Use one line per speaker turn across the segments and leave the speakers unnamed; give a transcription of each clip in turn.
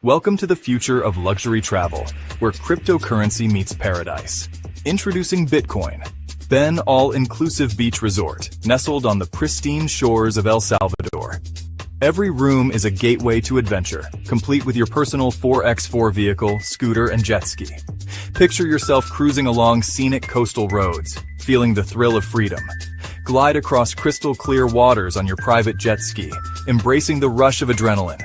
Welcome to the future of luxury travel, where cryptocurrency meets paradise. Introducing Bitcoin, Ben all-inclusive beach resort, nestled on the pristine shores of El Salvador. Every room is a gateway to adventure, complete with your personal 4x4 vehicle, scooter, and jet ski. Picture yourself cruising along scenic coastal roads, feeling the thrill of freedom. Glide across crystal-clear waters on your private jet ski, embracing the rush of adrenaline.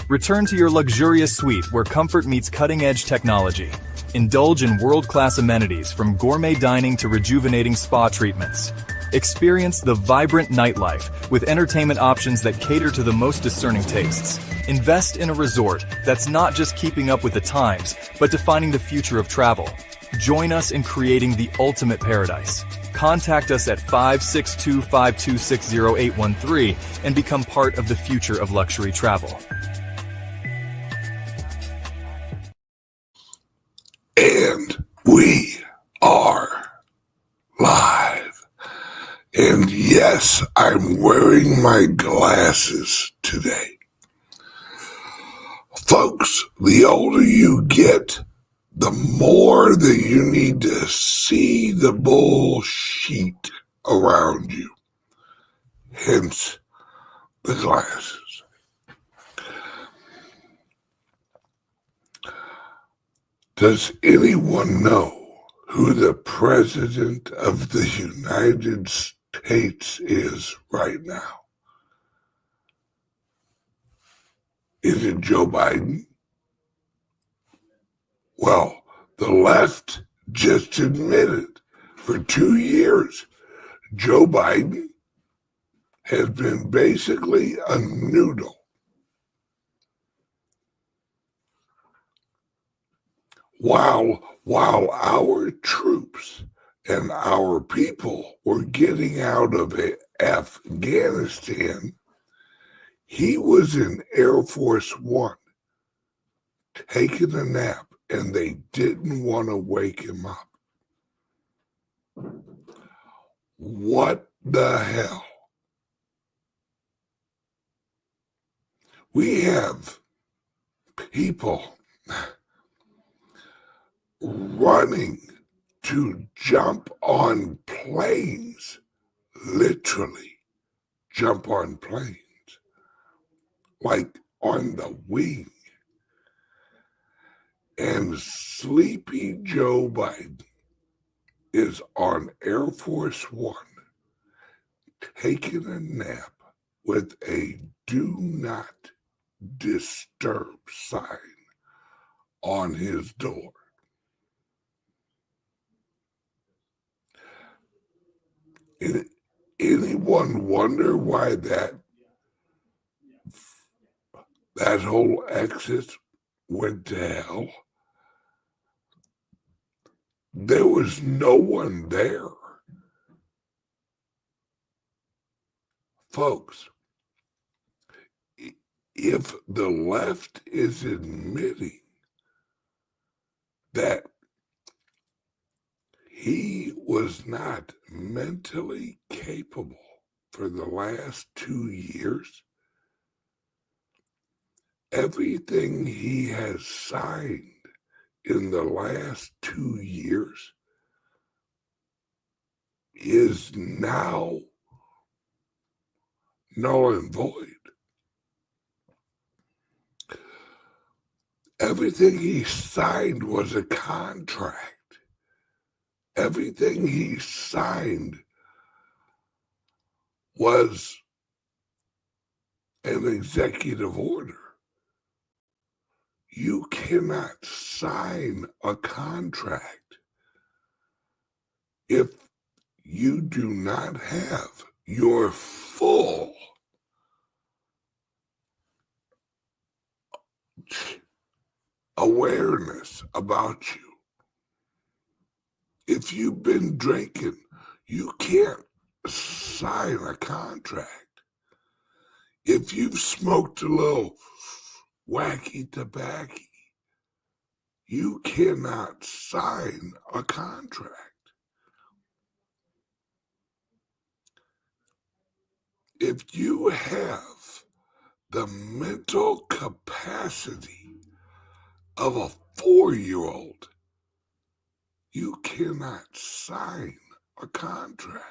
Return to your luxurious suite where comfort meets cutting-edge technology. Indulge in world-class amenities from gourmet dining to rejuvenating spa treatments. Experience the vibrant nightlife with entertainment options that cater to the most discerning tastes. Invest in a resort that's not just keeping up with the times, but defining the future of travel. Join us in creating the ultimate paradise. Contact us at 562-526-0813 and become part of the future of luxury travel.
And we are live. And yes, I'm wearing my glasses today. Folks, the older you get, the more that you need to see the bullshit around you. Hence, the glasses. Does anyone know who the President of the United States is right now? Is it Joe Biden? Well, the left just admitted for 2 years, Joe Biden has been basically a noodle. While our troops and our people were getting out of Afghanistan, he was in Air Force One taking a nap, and they didn't want to wake him up. What the hell? We have people running to jump on planes, literally jump on planes, like on the wing. And sleepy Joe Biden is on Air Force One taking a nap with a do not disturb sign on his door. Anyone wonder why that whole exit went to hell? There was no one there. Folks, if the left is admitting that he was not mentally capable for the last 2 years, everything he has signed in the last 2 years is now null and void. Everything he signed was a contract. Everything he signed was an executive order. You cannot sign a contract if you do not have your full awareness about you. If you've been drinking, you can't sign a contract. If you've smoked a little wacky tobacco, you cannot sign a contract. If you have the mental capacity of a 4-year-old, you cannot sign a contract.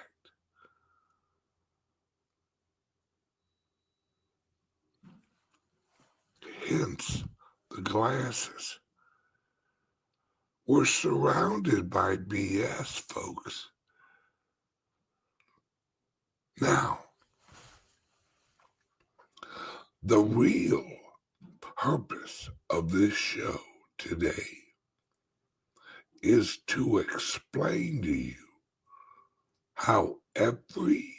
Hence the glasses. We're surrounded by BS, folks. Now, the real purpose of this show today is to explain to you how every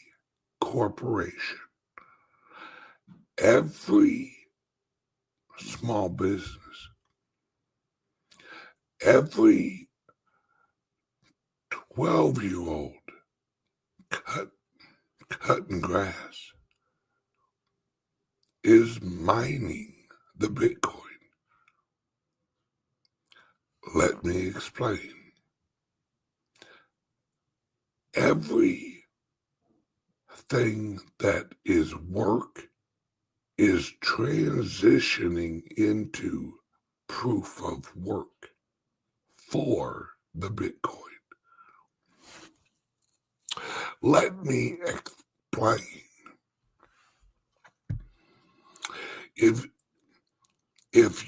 corporation, every small business, every 12-year-old cutting grass is mining the Bitcoin. Let me explain. Everything that is work is transitioning into proof of work for the Bitcoin. Let me explain. If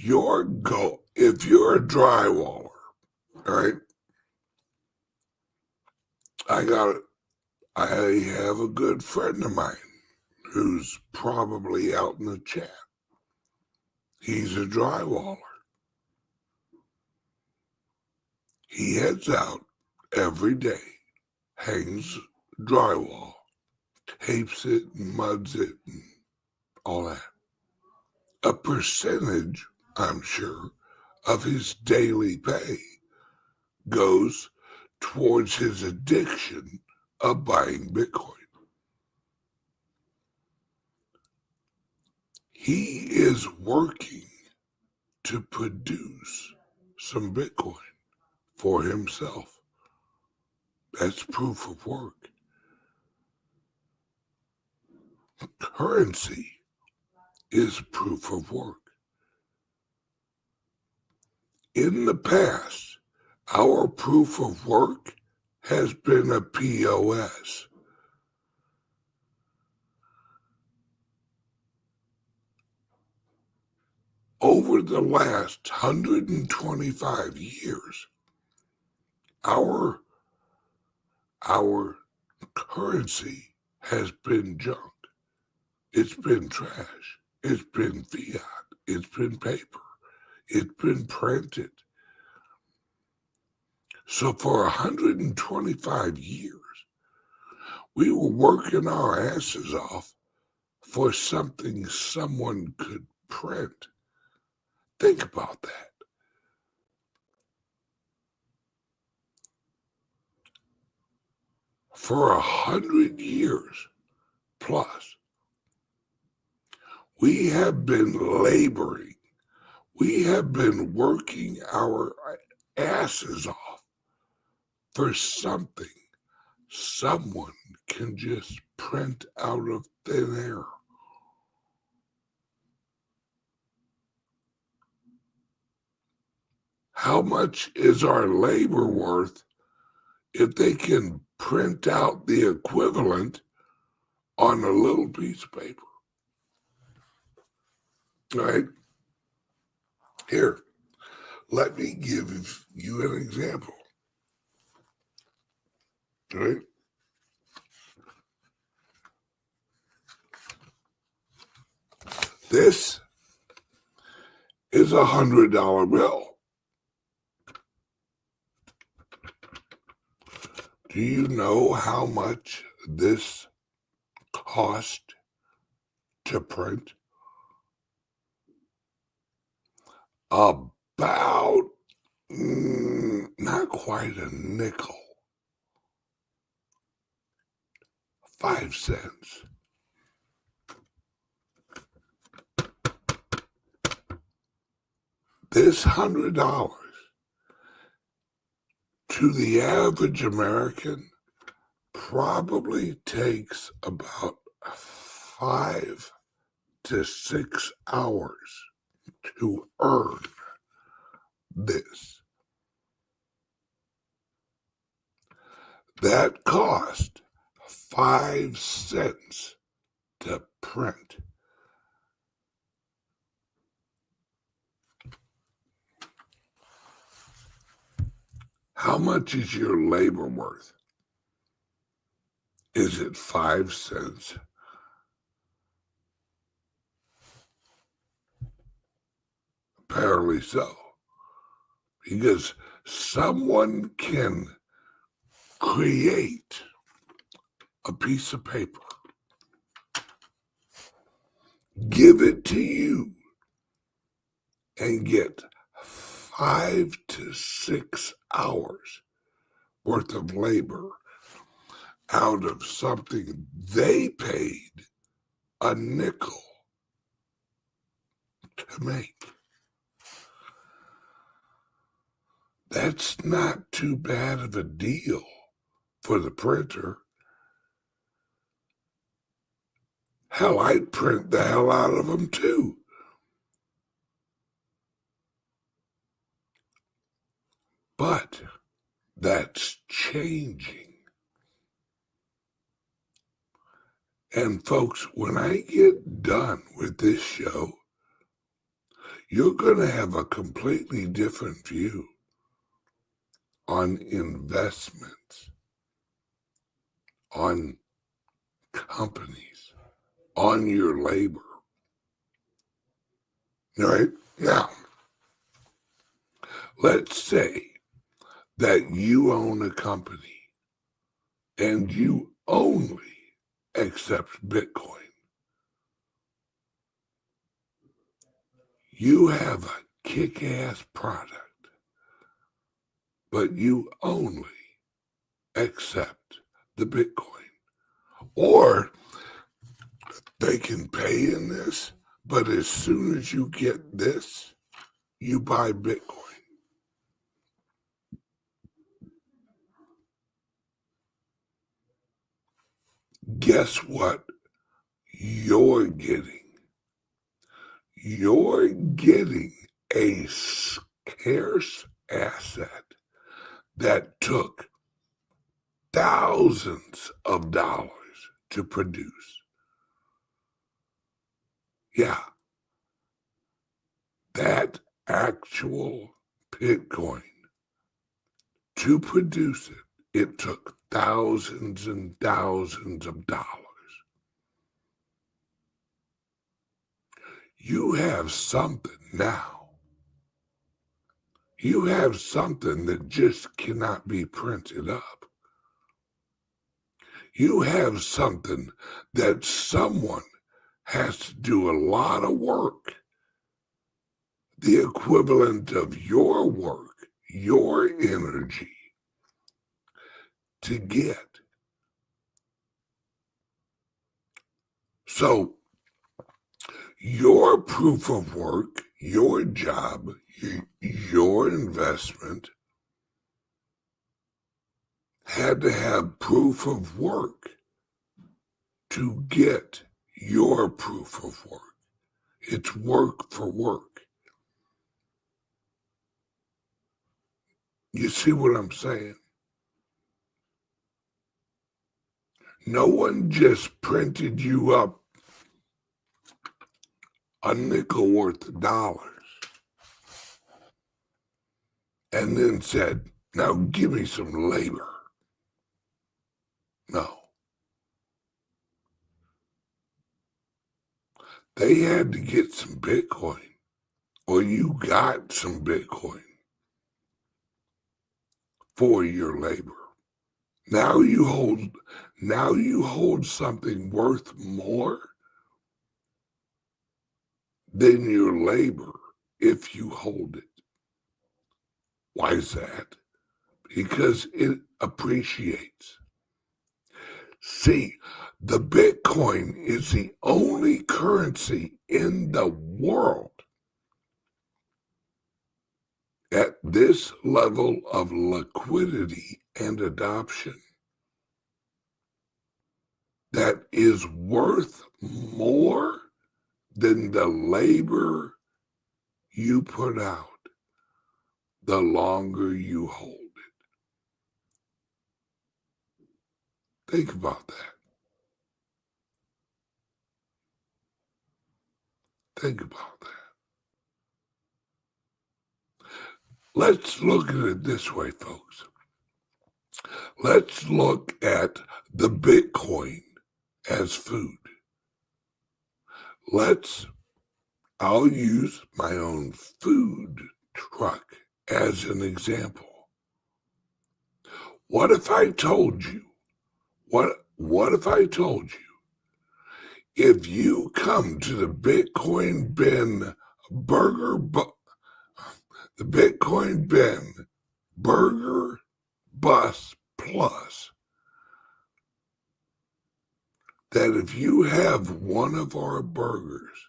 you're a drywaller, right? I have a good friend of mine who's probably out in the chat. He's a drywaller. He heads out every day, hangs drywall, tapes it, and muds it, and all that. A percentage, I'm sure, of his daily pay goes towards his addiction of buying Bitcoin. He is working to produce some Bitcoin for himself. That's proof of work. Currency is proof of work. In the past, our proof of work has been a POS. Over the last 125 years, our currency has been junk. It's been trash. It's been fiat. It's been paper. It's been printed. So for 125 years, we were working our asses off for something someone could print. Think about that. For 100 years plus, we have been laboring. We have been working our asses off for something someone can just print out of thin air. How much is our labor worth if they can print out the equivalent on a little piece of paper? All right? Here, let me give you an example. All right? This is $100 bill. Do you know how much this cost to print? About not quite a nickel. 5 cents. This $100 to the average American probably takes about 5 to 6 hours to earn this. That cost 5 cents to print. How much is your labor worth? Is it 5 cents? Apparently so. Because someone can create a piece of paper, give it to you, and get 5 to 6 hours worth of labor out of something they paid a nickel to make. That's not too bad of a deal for the printer. Hell, I'd print the hell out of them too. But that's changing. And folks, when I get done with this show, you're going to have a completely different view on investments, on companies, on your labor. All right? Now, let's say that you own a company and you only accept Bitcoin. You have a kick-ass product, but you only accept the Bitcoin. Or they can pay in this, but as soon as you get this, you buy Bitcoin. Guess what you're getting? You're getting a scarce asset that took thousands of dollars to produce. Yeah, that actual Bitcoin, to produce it, it took thousands and thousands of dollars. You have something now. You have something that just cannot be printed up. You have something that someone has to do a lot of work, the equivalent of your work, your energy, to get. So your proof of work, your job, your investment had to have proof of work to get your proof of work. It's work for work. You see what I'm saying? No one just printed you up a nickel worth of dollars and then said, now give me some labor. No. They had to get some Bitcoin, or you got some Bitcoin for your labor. Now you hold something worth more than your labor if you hold it. Why is that? Because it appreciates. See, the Bitcoin is the only currency in the world at this level of liquidity and adoption that is worth more than the labor you put out. the longer you hold it. Think about that. Think about that. Let's look at it this way, folks. Let's look at the Bitcoin as food. I'll use my own food truck as an example. What if I told you, what if I told you, if you come to the Bitcoin Ben Burger Bus Plus, that if you have one of our burgers,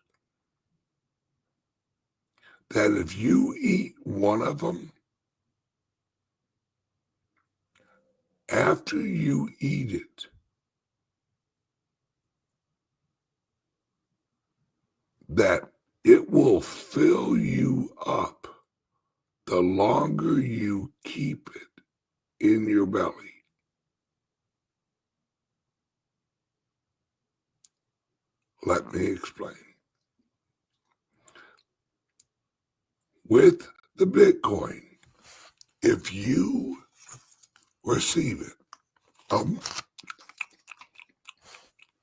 that if you eat one of them, after you eat it, that it will fill you up the longer you keep it in your belly. Let me explain. With the Bitcoin, if you receive it,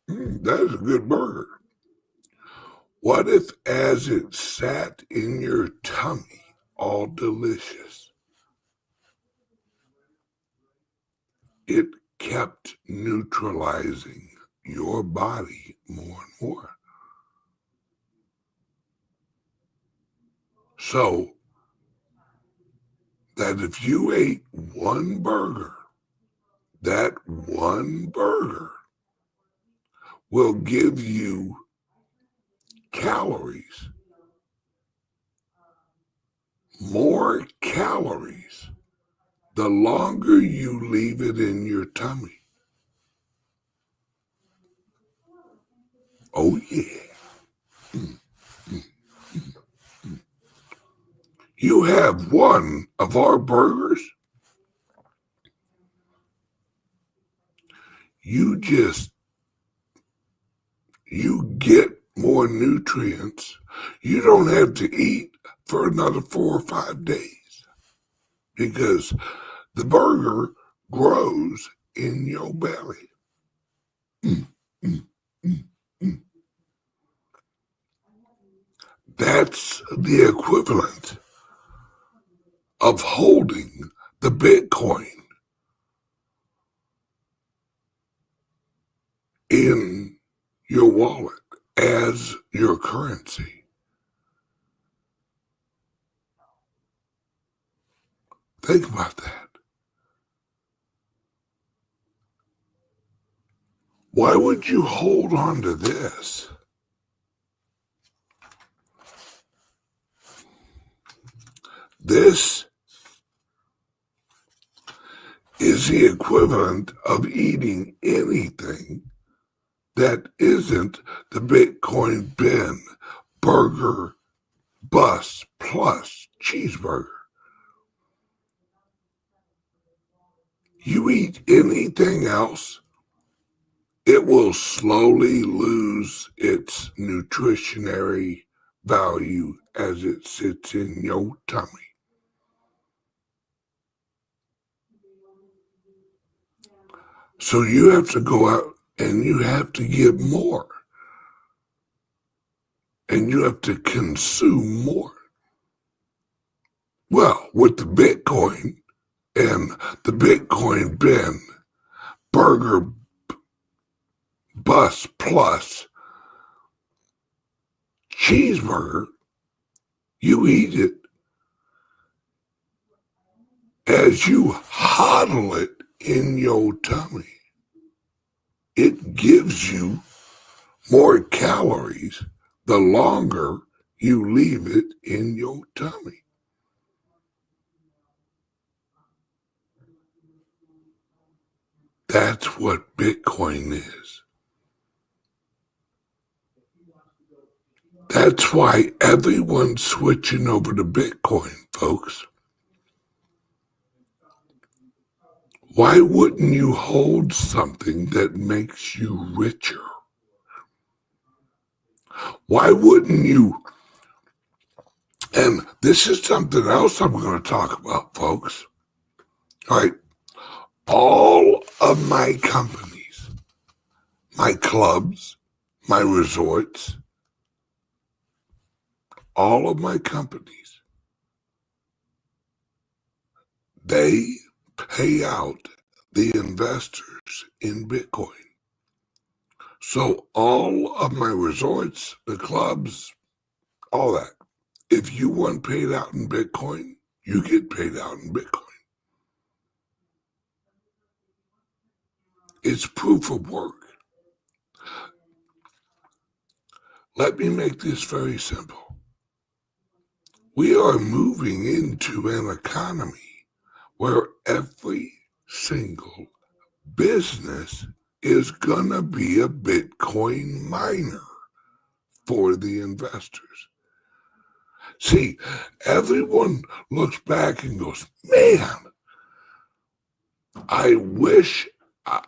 that is a good burger. What if as it sat in your tummy, all delicious, it kept neutralizing your body more and more? So that if you ate one burger, that one burger will give you calories, more calories, the longer you leave it in your tummy. Oh yeah. You have one of our burgers, you get more nutrients. You don't have to eat for another 4 or 5 days because the burger grows in your belly. That's the equivalent of holding the Bitcoin in your wallet as your currency. Think about that. Why would you hold on to this? This is the equivalent of eating anything that isn't the Bitcoin Ben Burger Bus Plus cheeseburger. You eat anything else, it will slowly lose its nutritionary value as it sits in your tummy. So you have to go out and you have to give more. And you have to consume more. Well, with the Bitcoin and the Bitcoin Ben Burger Bus Plus cheeseburger, you eat it as you hodl it in your tummy. It gives you more calories the longer you leave it in your tummy. That's what Bitcoin is. That's why everyone's switching over to Bitcoin, folks. Why wouldn't you hold something that makes you richer? Why wouldn't you? And this is something else I'm going to talk about, folks. All right. All of my companies, my clubs, my resorts, all of my companies, they pay out the investors in Bitcoin. So all of my resorts, the clubs, all that, if you want paid out in Bitcoin, you get paid out in Bitcoin. It's proof of work. Let me make this very simple. We are moving into an economy where every single business is going to be a Bitcoin miner for the investors. See, everyone looks back and goes, man, I wish I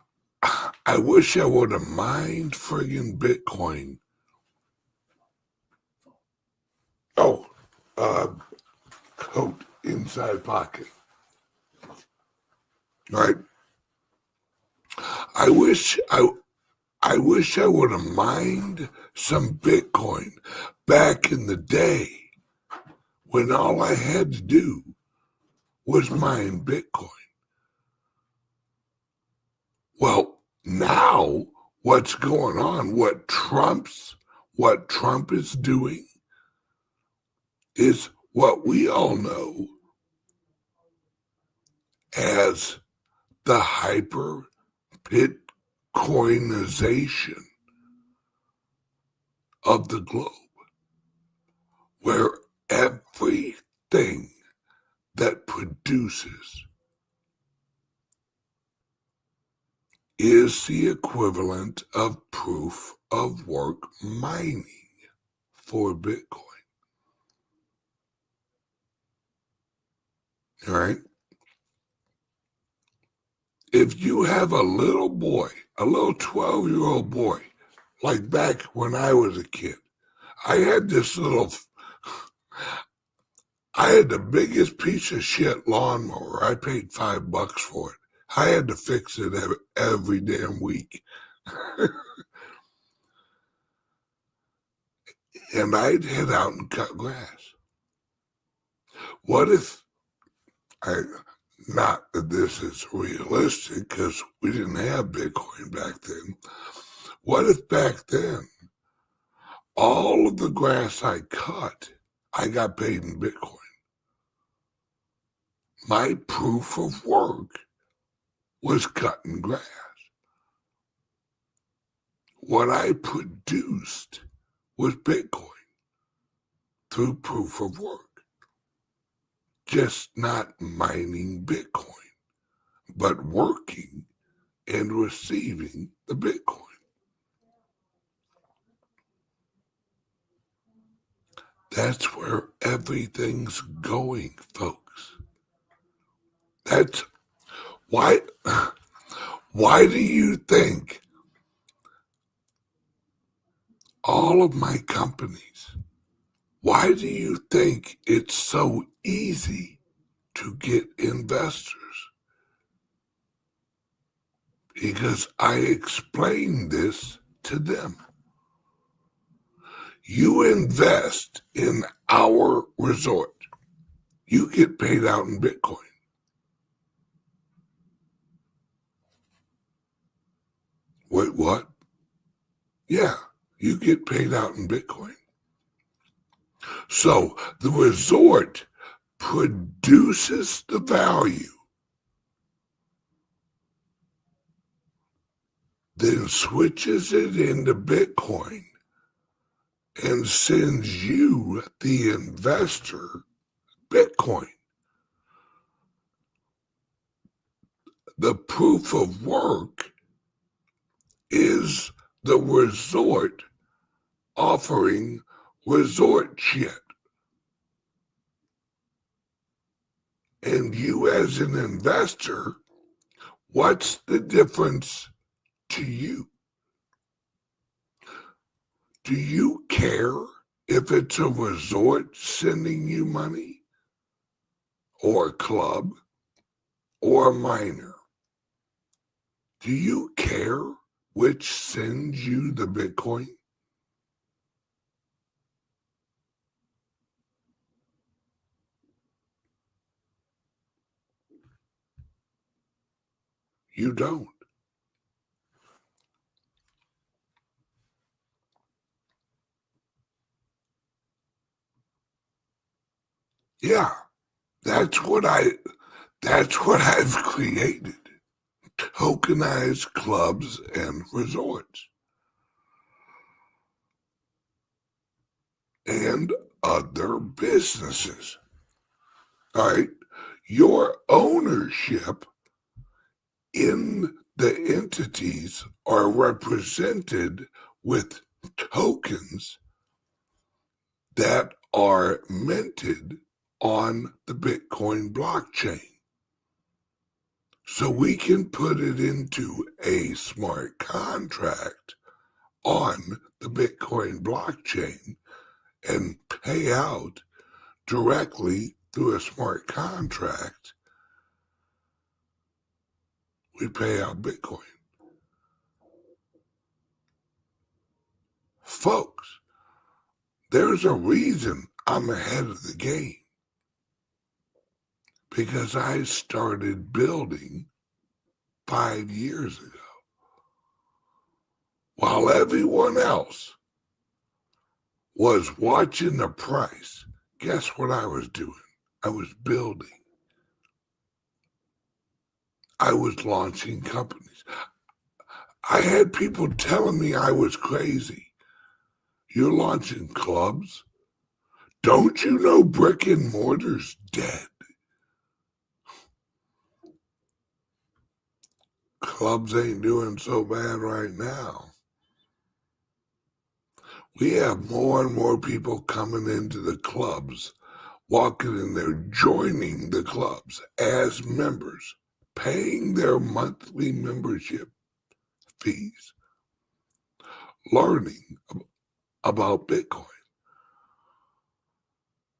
would have mined friggin' Bitcoin. Oh, coat inside pocket. Right? I wish I would have mined some Bitcoin back in the day when all I had to do was mine Bitcoin. Well, now what's going on, what Trump is doing is what we all know as the hyper Bitcoinization of the globe, where everything that produces is the equivalent of proof of work mining for Bitcoin. All right? If you have a little boy, a little 12-year-old boy, like back when I was a kid, I had the biggest piece of shit lawnmower. I paid $5 for it. I had to fix it every damn week. And I'd head out and cut grass. What if, not that this is realistic because we didn't have Bitcoin back then. What if back then, all of the grass I cut, I got paid in Bitcoin? My proof of work was cutting grass. What I produced was Bitcoin through proof of work. Just not mining Bitcoin, but working and receiving the Bitcoin. That's where everything's going, folks. That's why do you think all of my companies, why do you think it's so easy to get investors? Because I explained this to them. You invest in our resort, you get paid out in Bitcoin. Wait, what? Yeah, you get paid out in Bitcoin. So the resort produces the value, then switches it into Bitcoin and sends you, the investor, Bitcoin. The proof of work is the resort offering resort shit. And you as an investor What's the difference to you? Do you care if it's a resort sending you money, or a club, or a miner? Do you care which sends you the Bitcoin? You don't. Yeah, that's what I've created. Tokenized clubs and resorts. And other businesses. All right. Your ownership in the entities are represented with tokens that are minted on the Bitcoin blockchain. So we can put it into a smart contract on the Bitcoin blockchain and pay out directly through a smart contract. We pay out Bitcoin. Folks, there's a reason I'm ahead of the game. Because I started building 5 years ago. While everyone else was watching the price, guess what I was doing? I was building. I was launching companies. I had people telling me I was crazy. You're launching clubs? Don't you know brick and mortar's dead? Clubs ain't doing so bad right now. We have more and more people coming into the clubs, walking in there, joining the clubs as members, paying their monthly membership fees, learning about Bitcoin,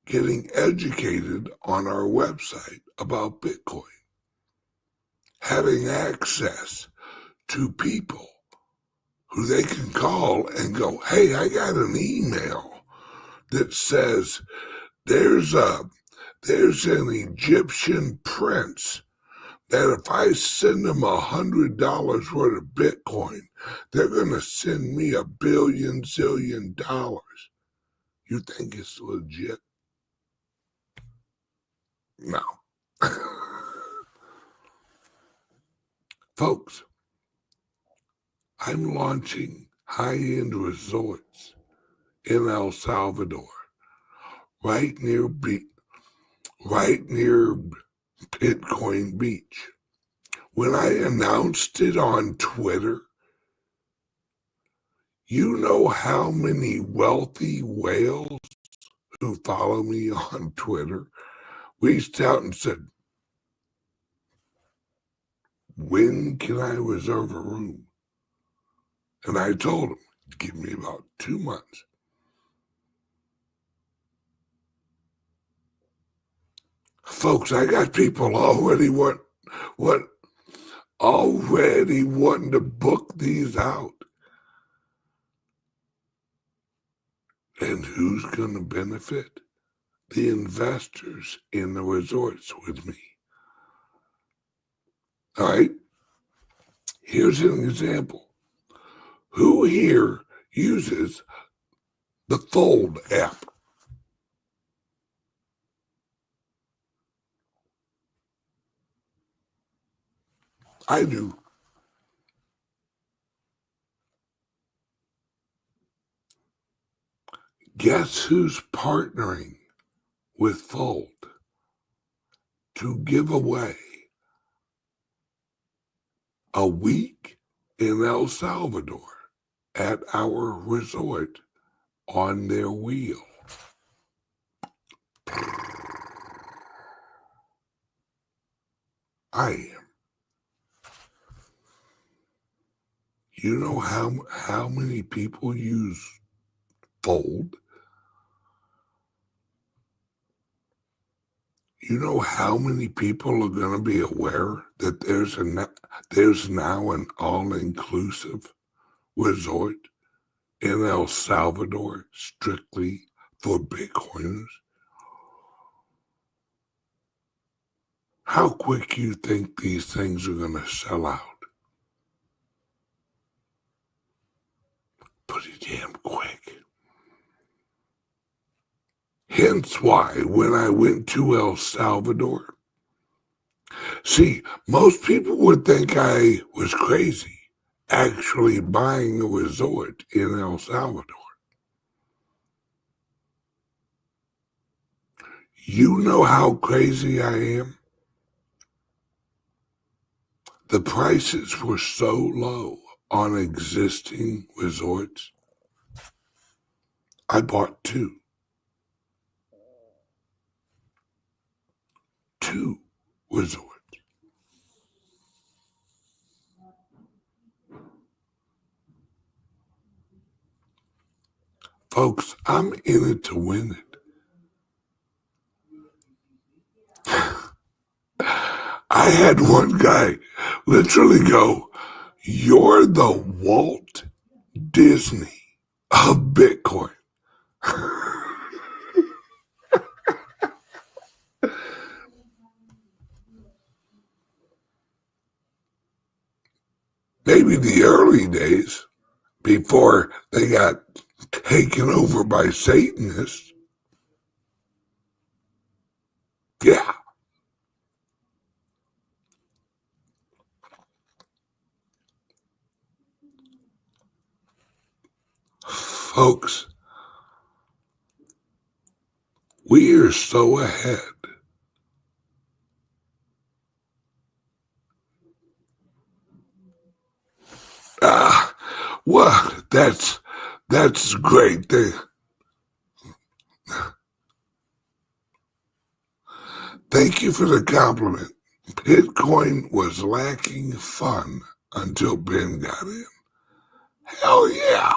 getting educated on our website about Bitcoin, having access to people who they can call and go, hey, I got an email that says there's an Egyptian prince that if I send them $100 worth of Bitcoin, they're going to send me $1 billion zillion. You think it's legit? No. Folks, I'm launching high-end resorts in El Salvador, right near Bitcoin Beach. When I announced it on Twitter, you know how many wealthy whales who follow me on Twitter reached out and said, when can I reserve a room? And I told them, give me about 2 months. Folks, I got people already wanting to book these out. And who's going to benefit? The investors in the resorts with me. All right? Here's an example. Who here uses the Fold app? I do. Guess who's partnering with Fold to give away a week in El Salvador at our resort on their wheel? I am. You know how many people use Fold? You know how many people are going to be aware that there's now an all-inclusive resort in El Salvador strictly for Bitcoiners? How quick you think these things are going to sell out? Pretty damn quick. Hence why when I went to El Salvador, see, most people would think I was crazy actually buying a resort in El Salvador. You know how crazy I am? The prices were so low on existing resorts. I bought two resorts. Folks, I'm in it to win it. I had one guy literally go, "You're the Walt Disney of Bitcoin." Maybe the early days before they got taken over by Satanists. Yeah. Folks, we are so ahead. Well, that's great. Thank you for the compliment. Bitcoin was lacking fun until Ben got in. Hell yeah.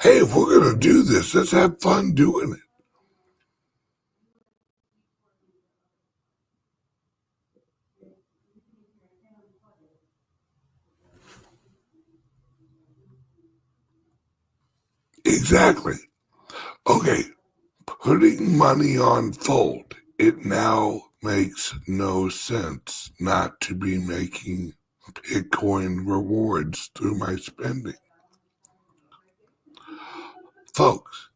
Hey, if we're going to do this, let's have fun doing it. Exactly. Okay, putting money on Fold, it now makes no sense not to be making Bitcoin rewards through my spending. Folks,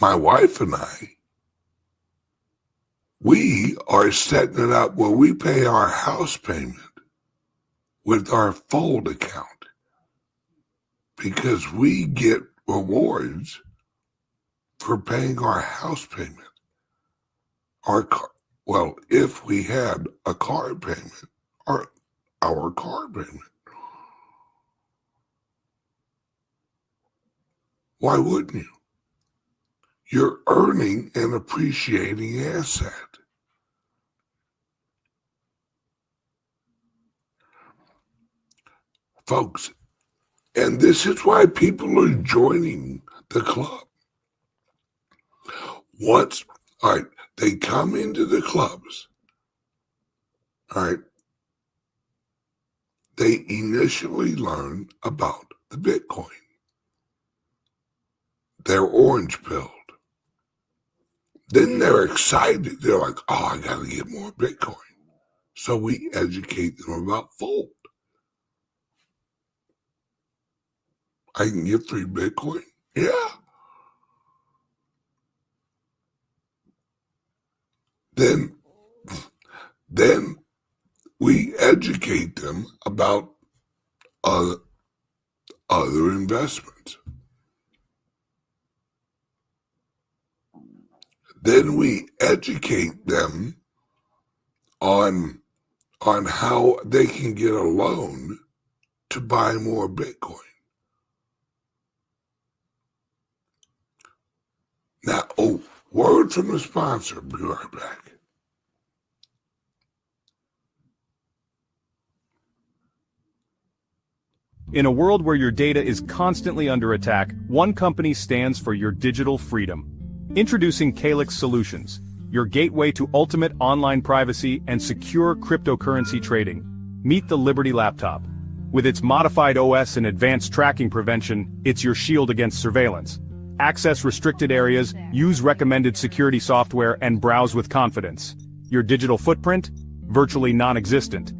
my wife and I, we are setting it up where we pay our house payment with our Fold account because we get rewards for paying our house payment. If we had a car payment, our car payment. Why wouldn't you? You're earning an appreciating asset. Folks, and this is why people are joining the club. They come into the clubs, all right, they initially learn about the Bitcoin. They're orange pilled. Then they're excited. They're like, oh, I got to get more Bitcoin. So we educate them about Fold. I can get free Bitcoin? Yeah. Then we educate them about other investments. Then we educate them on how they can get a loan to buy more Bitcoin. Now, word from the sponsor. Be right back.
In a world where your data is constantly under attack, one company stands for your digital freedom. Introducing CALIX Solutions, your gateway to ultimate online privacy and secure cryptocurrency trading. Meet the Liberty laptop. With its modified OS and advanced tracking prevention, it's your shield against surveillance. Access restricted areas, use recommended security software, and browse with confidence. Your digital footprint? Virtually non-existent.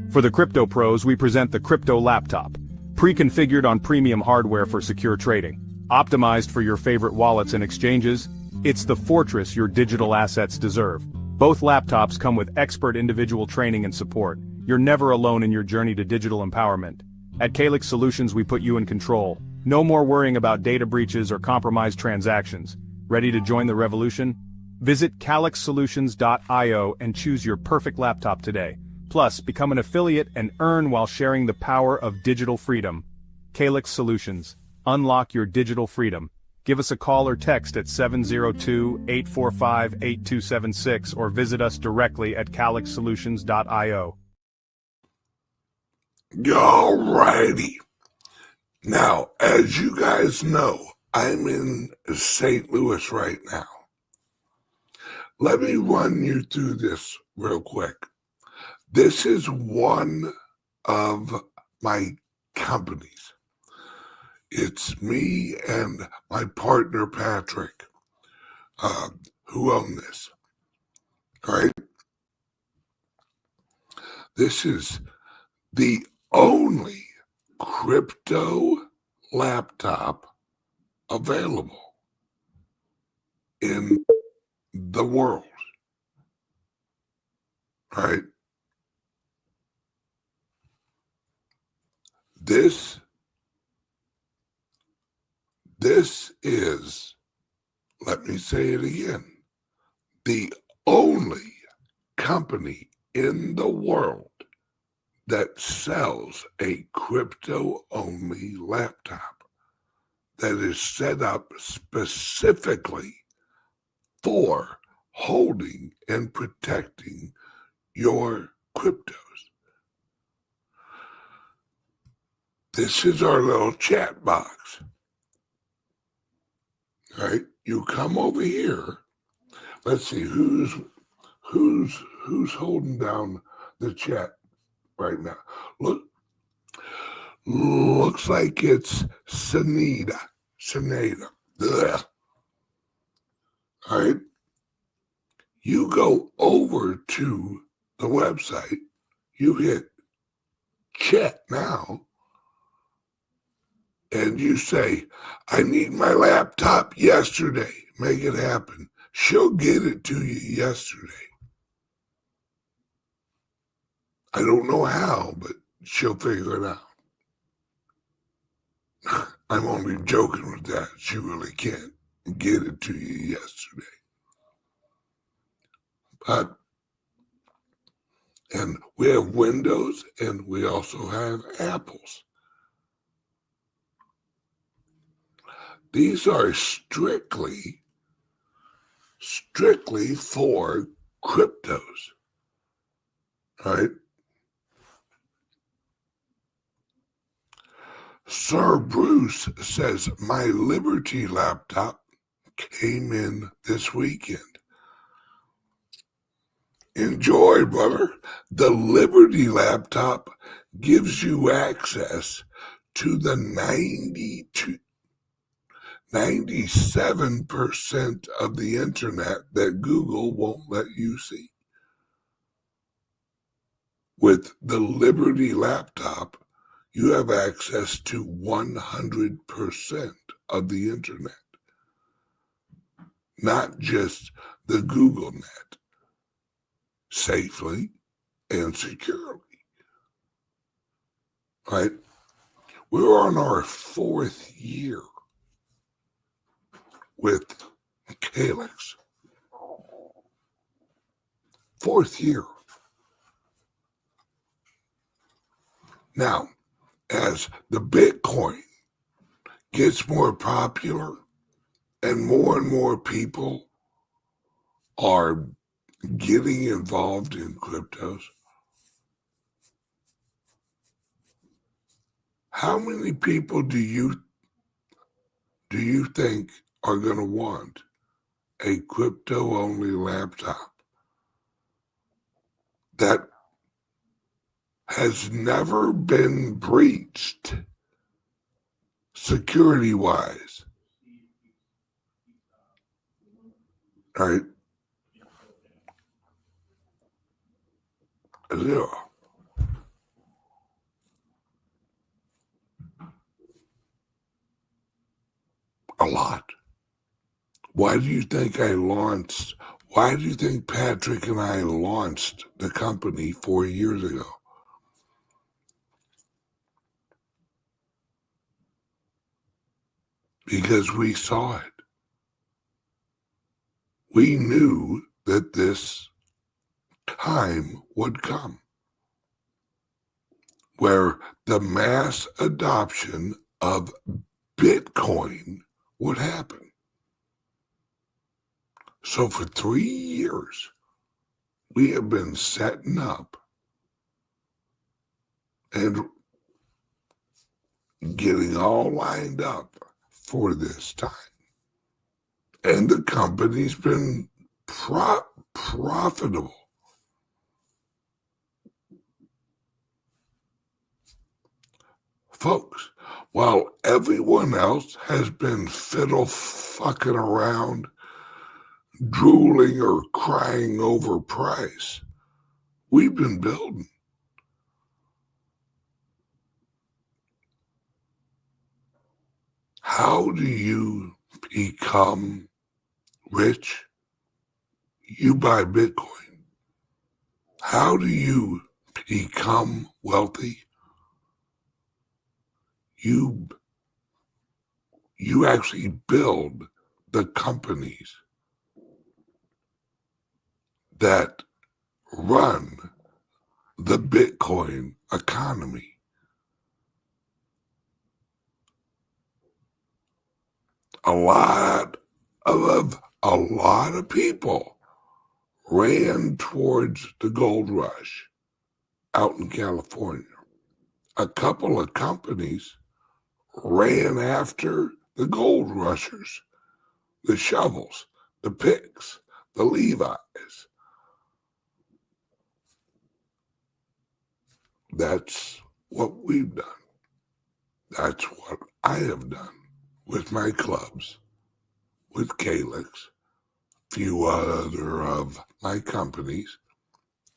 For the crypto pros, we present the Crypto Laptop. Pre-configured on premium hardware for secure trading. Optimized for your favorite wallets and exchanges, it's the fortress your digital assets deserve. Both laptops come with expert individual training and support. You're never alone in your journey to digital empowerment. At CALIX Solutions, we put you in control. No more worrying about data breaches or compromised transactions. Ready to join the revolution? Visit calixsolutions.io and choose your perfect laptop today. Plus, become an affiliate and earn while sharing the power of digital freedom. CALIX Solutions. Unlock your digital freedom. Give us a call or text at 702-845-8276 or visit us directly at calixsolutions.io.
Alrighty. Now, as you guys know, I'm in St. Louis right now. Let me run you through this real quick. This is one of my companies. It's me and my partner, Patrick, who own this. All right? This is the only crypto laptop available in the world. All right? This is, let me say it again, the only company in the world that sells a crypto-only laptop that is set up specifically for holding and protecting your cryptos. This is our little chat box. All right, you come over here. Let's see who's holding down the chat right now. Looks like it's Saneda. Ugh. All right. You go over to the website, you hit chat now, and you say, I need my laptop yesterday. Make it happen. She'll get it to you yesterday. I don't know how, but she'll figure it out. I'm only joking with that. She really can't get it to you yesterday. And we have Windows and we also have Apples. These are strictly for cryptos. All right. Sir Bruce says, my Liberty laptop came in this weekend. Enjoy, brother. The Liberty laptop gives you access to the 97% of the internet that Google won't let you see. With the Liberty laptop, you have access to 100% of the internet, not just the Google net, safely and securely. Right? We're on our 4th year with CALIX. 4th year. Now, as the Bitcoin gets more popular and more people are getting involved in cryptos, How many people do you think are going to want a crypto-only laptop that has never been breached security-wise? All right? Zero. A lot. Why do you think Patrick and I launched the company 4 years ago? Because we saw it. We knew that this time would come where the mass adoption of Bitcoin would happen. So for 3 years, we have been setting up and getting all lined up for this time. And the company's been profitable. Folks, while everyone else has been fiddle fucking around, drooling or crying over price, we've been building. How do you become rich? You buy Bitcoin. How do you become wealthy? You actually build the companies that run the Bitcoin economy. A lot of people ran towards the gold rush out in California. A couple of companies ran after the gold rushers, the shovels, the picks, the Levi's. That's what we've done. That's what I have done with my clubs, with CALIX, a few other of my companies,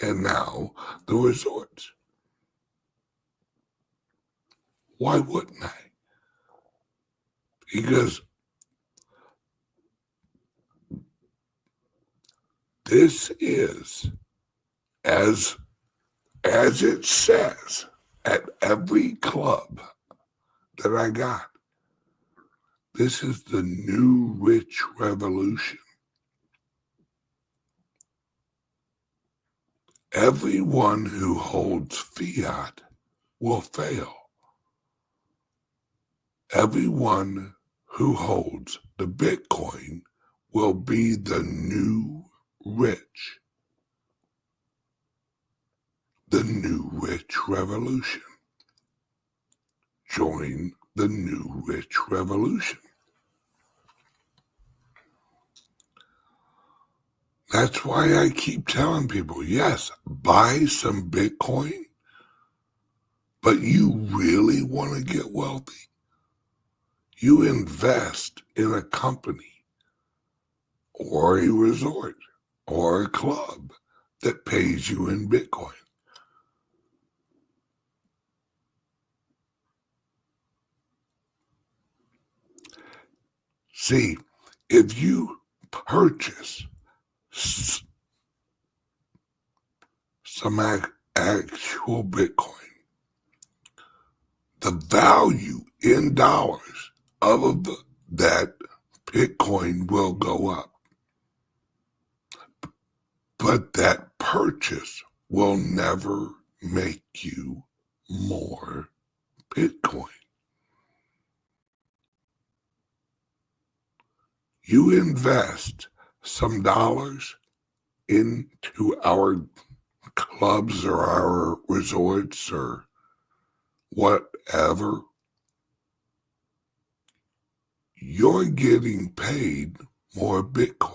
and now the resorts. Why wouldn't I? Because this is, as it says at every club that I got, this is the new rich revolution. Everyone who holds fiat will fail. Everyone who holds the Bitcoin will be the new rich. The new rich revolution. Join the new rich revolution. That's why I keep telling people, yes, buy some Bitcoin, but you really want to get wealthy? You invest in a company or a resort or a club that pays you in Bitcoin. See, if you purchase some actual Bitcoin, the value in dollars of that Bitcoin will go up. But that purchase will never make you more Bitcoin. You invest some dollars into our clubs or our resorts or whatever, you're getting paid more Bitcoin,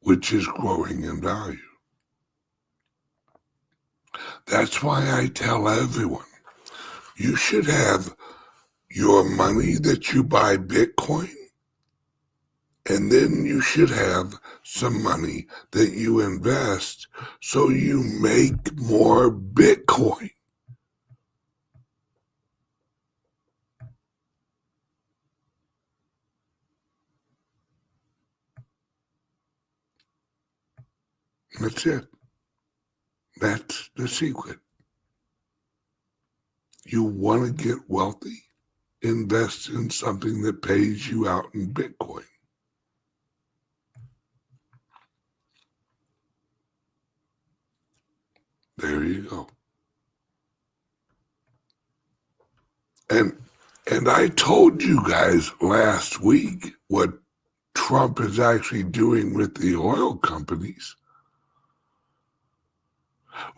which is growing in value. That's why I tell everyone, you should have your money that you buy Bitcoin, and then you should have some money that you invest so you make more Bitcoin. That's it. That's the secret. You want to get wealthy? Invest in something that pays you out in Bitcoin. There you go. And I told you guys last week what Trump is actually doing with the oil companies.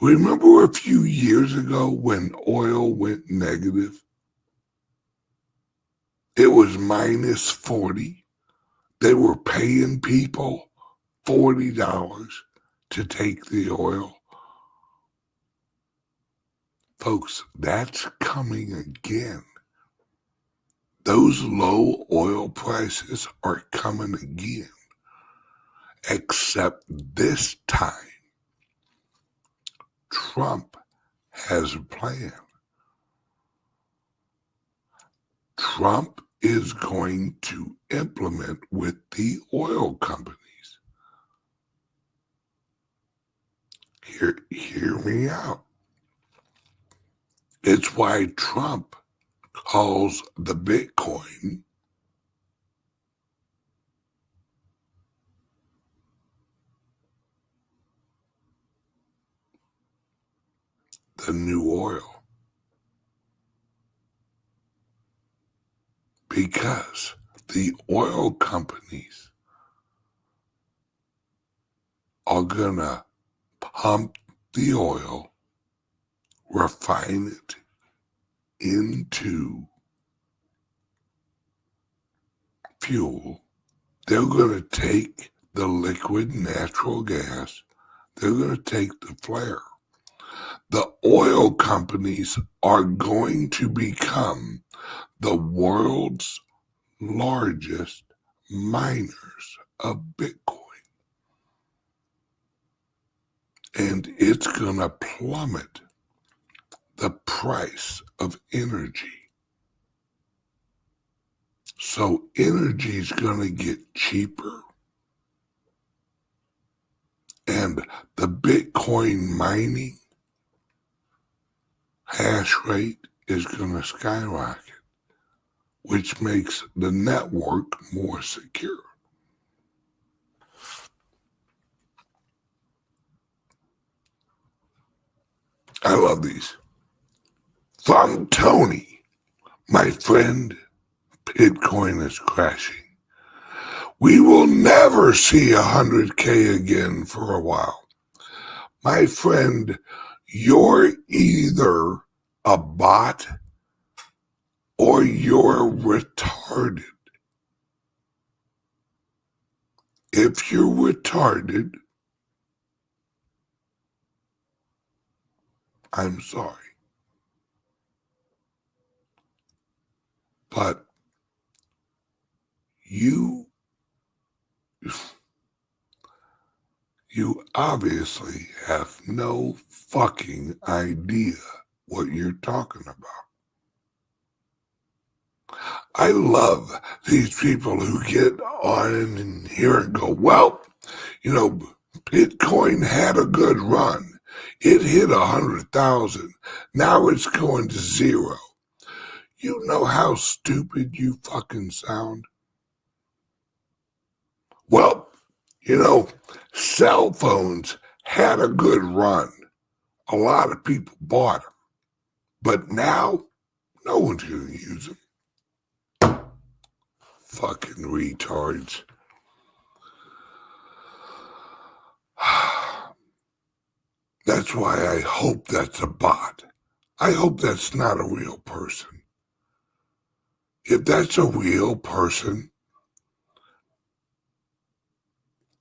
Remember a few years ago when oil went negative? It was minus 40. They were paying people $40 to take the oil. Folks, that's coming again. Those low oil prices are coming again. Except this time, Trump has a plan. Trump is going to implement with the oil companies. Hear me out. It's why Trump calls the Bitcoin the new oil. Because the oil companies are gonna pump the oil, refine it into fuel. They're gonna take the liquid natural gas, they're gonna take the flare. The oil companies are going to become the world's largest miners of Bitcoin. And it's going to plummet the price of energy. So energy is going to get cheaper. And the Bitcoin mining hash rate is going to skyrocket, which makes the network more secure. I love these. From Tony, my friend, Bitcoin is crashing. We will never see 100K again for a while. My friend, you're either a bot or you're retarded. If you're retarded, I'm sorry. But you obviously have no fucking idea what you're talking about. I love these people who get on and here and go, well, you know, Bitcoin had a good run. It hit 100,000. Now it's going to 0. You know how stupid you fucking sound? Well, you know, cell phones had a good run. A lot of people bought them. But now, no one's going to use them. Fucking retards. That's why I hope that's a bot. I hope that's not a real person. If that's a real person,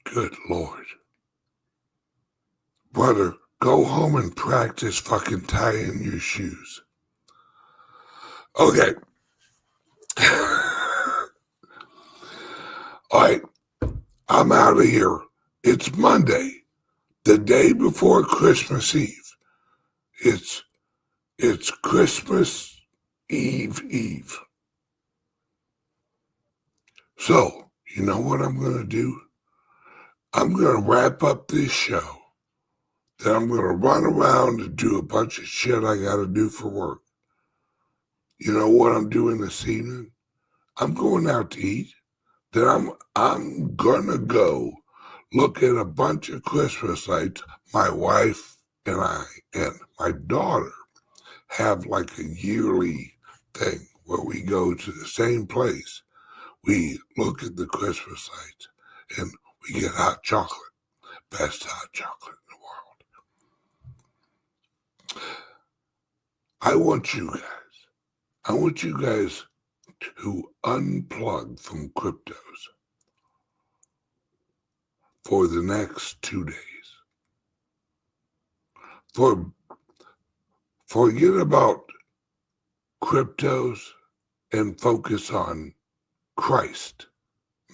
good Lord. Brother, go home and practice fucking tying your shoes. Okay. All right. I'm out of here. It's Monday, the day before Christmas Eve. It's Christmas Eve. So, you know what I'm going to do? I'm going to wrap up this show. Then I'm going to run around and do a bunch of shit I got to do for work. You know what I'm doing this evening? I'm going out to eat. Then I'm going to go look at a bunch of Christmas lights. My wife and I and my daughter have like a yearly thing where we go to the same place. We look at the Christmas lights and we get hot chocolate. Best hot chocolate in the world. I want you guys to unplug from cryptos for the next 2 days. Forget about cryptos and focus on Christ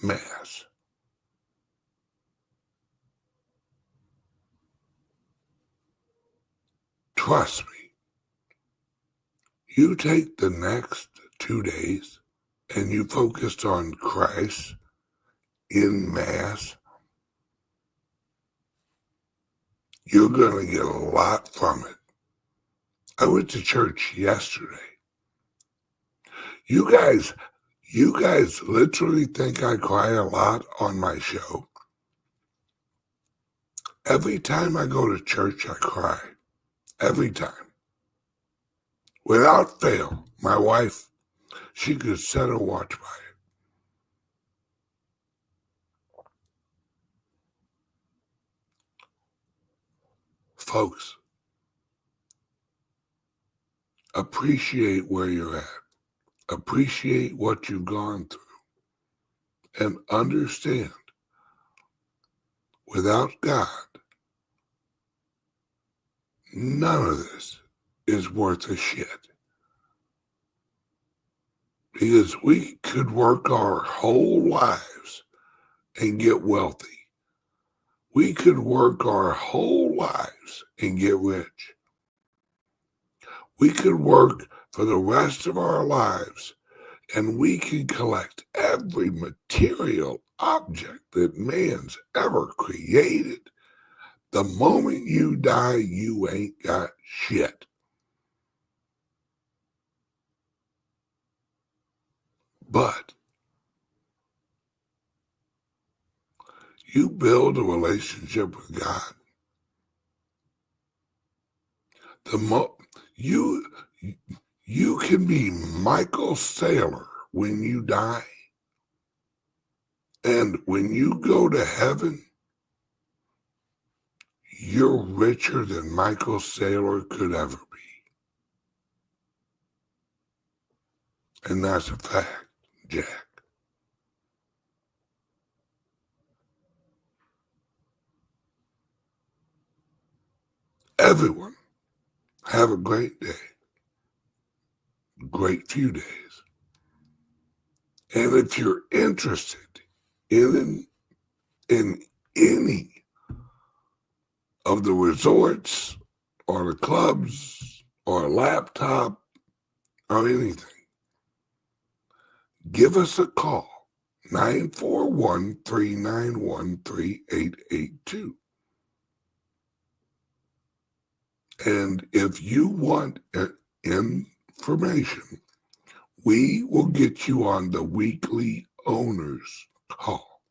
Mass. Trust me. You take the next 2 days and you focused on Christ in Mass, you're going to get a lot from it. I went to church yesterday. You guys literally think I cry a lot on my show. Every time I go to church, I cry. Every time. Without fail. My wife, she could set a watch by it. Folks, appreciate where you're at. Appreciate what you've gone through. And understand, without God, none of this is worth a shit. Because we could work our whole lives and get wealthy. We could work our whole lives and get rich. We could work for the rest of our lives and we can collect every material object that man's ever created. The moment you die, you ain't got shit. But you build a relationship with God. You can be Michael Saylor when you die. And when you go to heaven, you're richer than Michael Saylor could ever be. And that's a fact, Jack. Everyone, have a great day. Great few days. And if you're interested in any of the resorts or the clubs or a laptop or anything, give us a call, 941-391-3882. And if you want information, we will get you on the weekly owners call.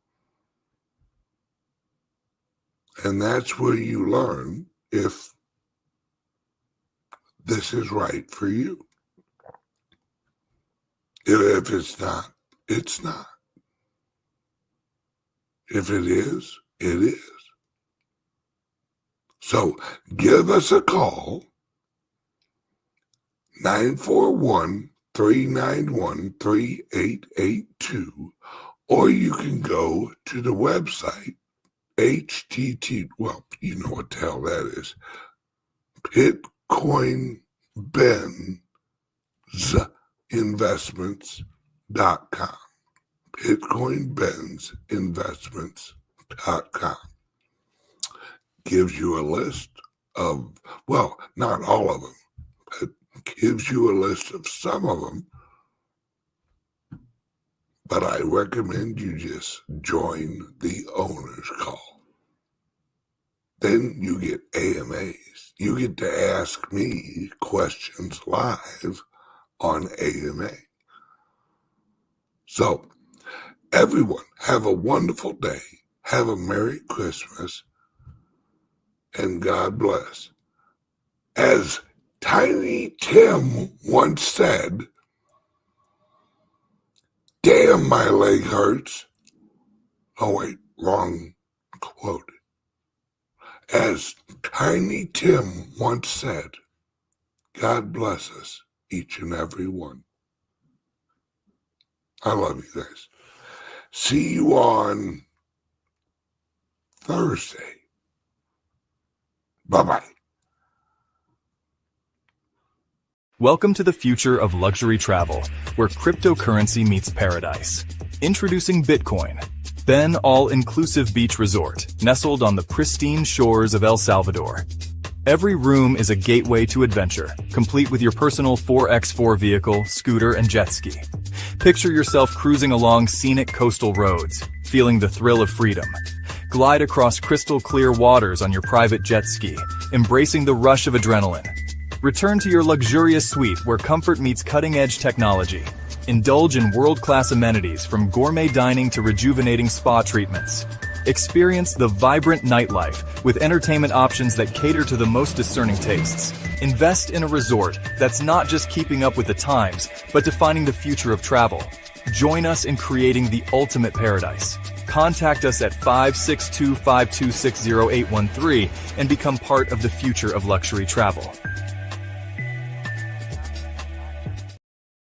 And that's where you learn if this is right for you. If it's not, it's not. If it is, it is. So give us a call, 941-391-3882, or you can go to the website, well, you know what the hell that is, BitcoinBensXpatches.com. BitcoinBensXpatches.com gives you a list of, well, not all of them, but gives you a list of some of them. But I recommend you just join the owner's call. Then you get AMAs. You get to ask me questions live on AMA. So, everyone, have a wonderful day. Have a Merry Christmas. And God bless. As Tiny Tim once said, damn, my leg hurts. Oh, wait, wrong quote. As Tiny Tim once said, God bless us, each and every one. I love you guys. See you on Thursday. Bye-bye.
Welcome to the future of luxury travel, where cryptocurrency meets paradise. Introducing Bitcoin, Ben all-inclusive beach resort, nestled on the pristine shores of El Salvador. Every room is a gateway to adventure, complete with your personal 4x4 vehicle, scooter, and jet ski. Picture yourself cruising along scenic coastal roads, feeling the thrill of freedom. Glide across crystal clear waters on your private jet ski, embracing the rush of adrenaline. Return to your luxurious suite where comfort meets cutting-edge technology. Indulge in world-class amenities from gourmet dining to rejuvenating spa treatments. Experience the vibrant nightlife with entertainment options that cater to the most discerning tastes. Invest in a resort that's not just keeping up with the times, but defining the future of travel. Join us in creating the ultimate paradise. Contact us at 562-526-0813 and become part of the future of luxury travel.